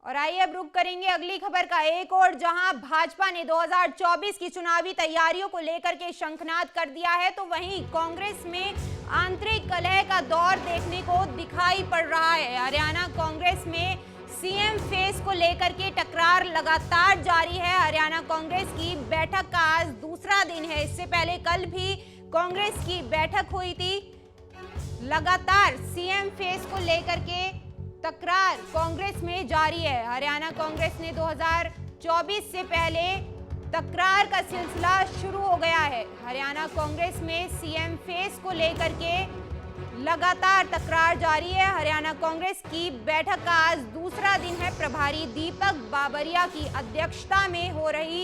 और आइए अब रुक करेंगे अगली खबर का एक और, जहां भाजपा ने 2024 की चुनावी तैयारियों को लेकर के शंखनाद कर दिया है, तो वहीं कांग्रेस में आंतरिक कलह का दौर देखने को दिखाई पड़ रहा है। हरियाणा कांग्रेस में सीएम फेस को लेकर के टकरार लगातार जारी है। हरियाणा कांग्रेस की बैठक का आज दूसरा दिन है। इससे पहले कल भी कांग्रेस की बैठक हुई थी। लगातार सीएम फेस को लेकर के तकरार कांग्रेस में जारी है। हरियाणा कांग्रेस ने 2024 से पहले तकरार का सिलसिला शुरू हो गया है। हरियाणा कांग्रेस में सीएम फेस को लेकर के लगातार तकरार जारी है। हरियाणा कांग्रेस की बैठक का आज दूसरा दिन है। प्रभारी दीपक बाबरिया की अध्यक्षता में हो रही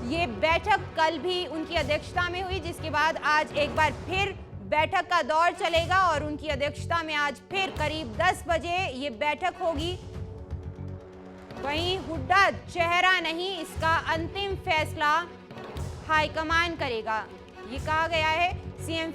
ये बैठक कल भी उनकी अध्यक्षता में हुई, जिसके बाद आज एक बार फिर बैठक का दौर चलेगा और उनकी अध्यक्षता में आज फिर करीब 10 बजे ये बैठक होगी। वहीं हुड्डा चेहरा नहीं, इसका अंतिम फैसला हाईकमान करेगा, ये कहा गया है। सीएम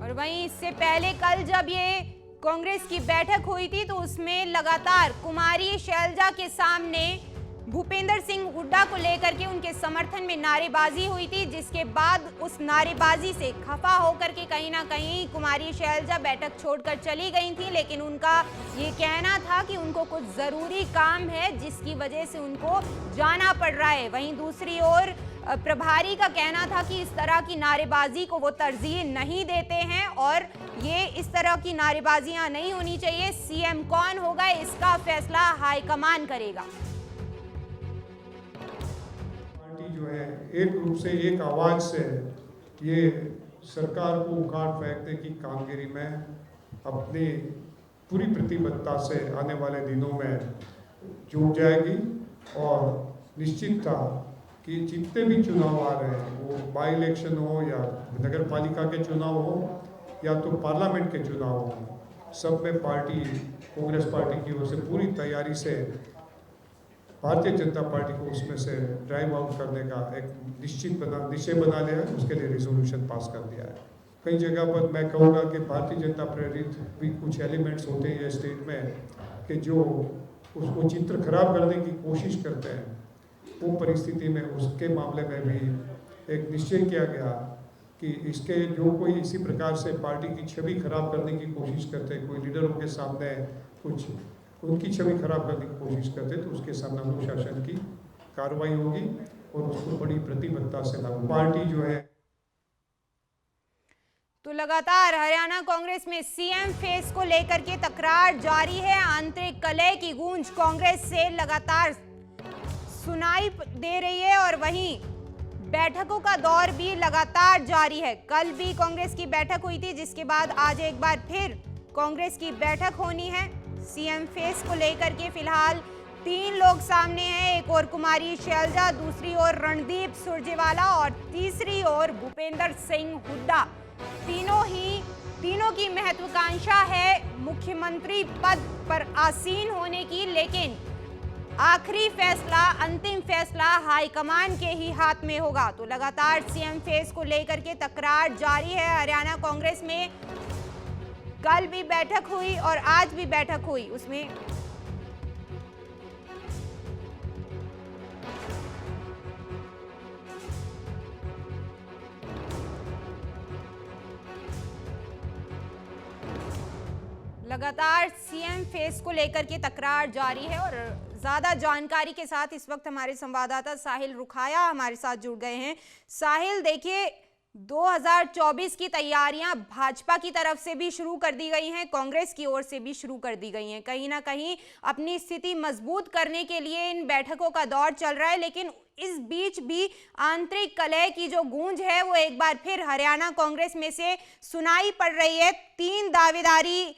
और वहीं इससे पहले कल जब ये कांग्रेस की बैठक हुई थी तो उसमें लगातार कुमारी शैलजा के सामने भूपेंद्र सिंह हुड्डा को लेकर के उनके समर्थन में नारेबाजी हुई थी, जिसके बाद उस नारेबाजी से खफा होकर के कहीं ना कहीं कुमारी शैलजा बैठक छोड़कर चली गई थी। लेकिन उनका ये कहना था कि उनको कुछ ज़रूरी काम है जिसकी वजह से उनको जाना पड़ रहा है। वहीं दूसरी ओर प्रभारी का कहना था कि इस तरह की नारेबाजी को वो तरजीह नहीं देते हैं और ये इस तरह की नारेबाजियां नहीं होनी चाहिए। सीएम कौन होगा इसका फैसला हाईकमान करेगा। पार्टी जो है एक रूप से एक आवाज से ये सरकार को उखाड़ फेंकने की कामगिरी में अपनी पूरी प्रतिबद्धता से आने वाले दिनों में जुट जाएगी और निश्चित था कि जितने भी चुनाव आ रहे हैं, वो बाई इलेक्शन हो या नगर पालिका के चुनाव हो या तो पार्लियामेंट के चुनाव हो, सब में पार्टी कांग्रेस पार्टी की ओर से पूरी तैयारी से भारतीय जनता पार्टी को उसमें से ड्राइव आउट करने का एक निश्चय बना लिया है। उसके लिए रिजोल्यूशन पास कर दिया है। कई जगह पर मैं कहूँगा कि भारतीय जनता प्रेरित भी कुछ एलिमेंट्स होते हैं स्टेट में कि जो उसको चित्र खराब करने की कोशिश करते हैं। वो परिस्थिति में उसके मामले में भी एक निश्चय किया गया कि इसके जो कोई इसी प्रकार से पार्टी की छवि खराब करने की कोशिश करते, कोई लीडरों के सामने कुछ उनकी छवि खराब करने की कोशिश करते, तो उसके सामने अनुशासन की कार्रवाई होगी और उसको बड़ी प्रतिबद्धता से लागू पार्टी जो है। तो लगातार हरियाणा कांग्रेस में सीएम फेस को लेकर के तकरार जारी है। आंतरिक कलह की गूंज कांग्रेस से लगातार सुनाई दे रही है और वहीं बैठकों का दौर भी लगातार जारी है। कल भी कांग्रेस की बैठक हुई थी, जिसके बाद आज एक बार फिर कांग्रेस की बैठक होनी है। सीएम फेस को लेकर के फिलहाल 3 लोग सामने हैं। एक और कुमारी शैलजा, दूसरी ओर रणदीप सुरजेवाला और तीसरी ओर भूपेंद्र सिंह हुड्डा। तीनों की महत्वाकांक्षा है मुख्यमंत्री पद पर आसीन होने की, लेकिन आखिरी फैसला, अंतिम फैसला हाईकमान के ही हाथ में होगा। तो लगातार सीएम फेस को लेकर के तकरार जारी है हरियाणा कांग्रेस में। कल भी बैठक हुई और आज भी बैठक हुई, उसमें लगातार सीएम फेस को लेकर के तकरार जारी है। और ज्यादा जानकारी के साथ इस वक्त हमारे संवाददाता साहिल रुखाया हमारे साथ जुड़ गए हैं। साहिल, देखिए 2024 की तैयारियां भाजपा की तरफ से भी शुरू कर दी गई हैं, कांग्रेस की ओर से भी शुरू कर दी गई हैं। कहीं ना कहीं अपनी स्थिति मजबूत करने के लिए इन बैठकों का दौर चल रहा है, लेकिन इस बीच भी आंतरिक कलह की जो गूंज है वो एक बार फिर हरियाणा कांग्रेस में से सुनाई पड़ रही है। 3 दावेदारी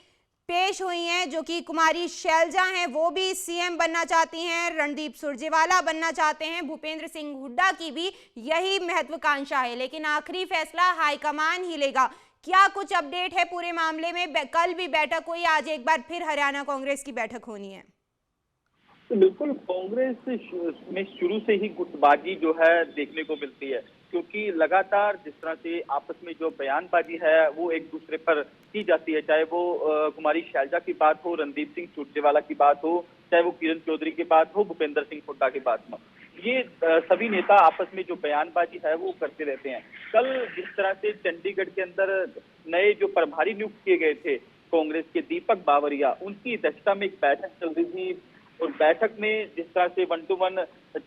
पेश हुई हैं, जो कि कुमारी शैलजा हैं, वो भी सीएम बनना चाहती हैं, रणदीप सुरजेवाला बनना चाहते हैं, भूपेंद्र सिंह हुड्डा की भी यही महत्वाकांक्षा है, लेकिन आखिरी फैसला हाईकमान ही लेगा। क्या कुछ अपडेट है पूरे मामले में? कल भी बैठक हुई, आज एक बार फिर हरियाणा कांग्रेस की बैठक होनी है। तो बिल्कुल कांग्रेस में शुरू से ही गुटबाजी जो है देखने को मिलती है, क्योंकि लगातार जिस तरह से आपस में जो बयानबाजी है वो एक दूसरे पर की जाती है, चाहे वो कुमारी शैलजा की बात हो, रणदीप सिंह सुरजेवाला की बात हो, चाहे वो किरण चौधरी की बात हो, भूपेंद्र सिंह हुड्डा की बात हो, ये सभी नेता आपस में जो बयानबाजी है वो करते रहते हैं। कल जिस तरह से चंडीगढ़ के अंदर नए जो प्रभारी नियुक्त किए गए थे कांग्रेस के दीपक बावरिया, उनकी अध्यक्षता में एक बैठक चल रही थी और बैठक में जिस तरह से 1 to 1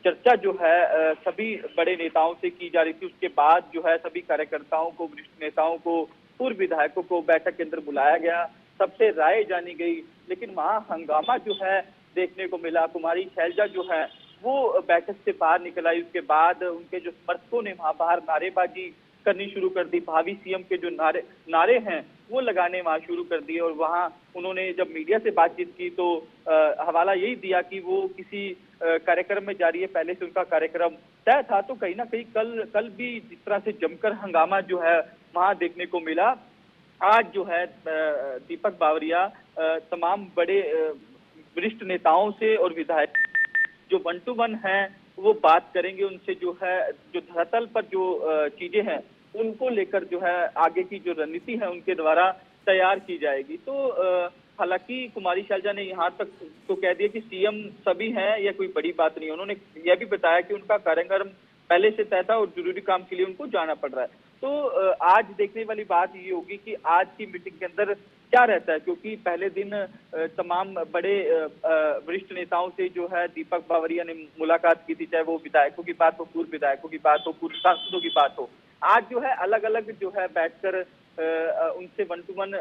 चर्चा जो है सभी बड़े नेताओं से की जा रही थी, उसके बाद जो है सभी कार्यकर्ताओं को, वरिष्ठ नेताओं को, पूर्व विधायकों को बैठक के अंदर बुलाया गया, सबसे राय जानी गई, लेकिन वहां हंगामा जो है देखने को मिला। कुमारी शैलजा जो है वो बैठक से बाहर निकल आई, उसके बाद उनके जो समर्थकों ने वहां बाहर नारेबाजी करनी शुरू कर दी, भावी सीएम के जो नारे हैं वो लगाने वहां शुरू कर दिए। और वहां उन्होंने जब मीडिया से बातचीत की तो हवाला यही दिया कि वो किसी कार्यक्रम में जा रही है, पहले से उनका कार्यक्रम तय था। तो कहीं ना कहीं कल भी जिस तरह से जमकर हंगामा जो है वहां देखने को मिला, आज जो है दीपक बावरिया तमाम बड़े वरिष्ठ नेताओं से और विधायक जो 1 to 1 हैं वो बात करेंगे, उनसे जो है जो धरातल पर जो चीजें हैं उनको लेकर जो है आगे की जो रणनीति है उनके द्वारा तैयार की जाएगी। तो हालांकि कुमारी शैलजा ने यहाँ तक तो कह दिया कि सीएम सभी हैं, यह कोई बड़ी बात नहीं है। उन्होंने यह भी बताया कि उनका कार्यक्रम पहले से तय था और जरूरी काम के लिए उनको जाना पड़ रहा है। तो आज देखने वाली बात ये होगी कि आज की मीटिंग के अंदर क्या रहता है, क्योंकि पहले दिन तमाम बड़े वरिष्ठ नेताओं से जो है दीपक बावरिया ने मुलाकात की थी, चाहे वो विधायकों की बात हो, पूर्व विधायकों की बात हो, पूर्व सांसदों की बात हो। आज जो है अलग अलग जो है बैठकर उनसे 1 to 1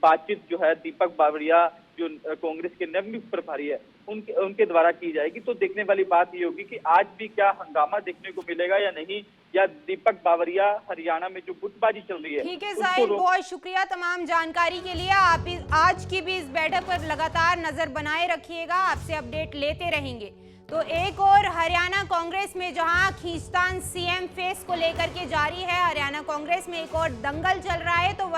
बातचीत जो है दीपक बावरिया जो कांग्रेस के नवनियुक्त प्रभारी है उनके द्वारा की जाएगी। तो देखने वाली बात ये होगी कि आज भी क्या हंगामा देखने को मिलेगा या नहीं, या दीपक बावरिया हरियाणा में जो गुटबाजी चल रही है। ठीक है साहिल, बहुत शुक्रिया तमाम जानकारी के लिए। आप आज की भी इस बैठक पर लगातार नजर बनाए रखिएगा, आपसे अपडेट लेते रहेंगे। तो एक और हरियाणा कांग्रेस में जहां खींचतान सीएम फेस को लेकर के जारी है, हरियाणा कांग्रेस में एक और दंगल चल रहा है, तो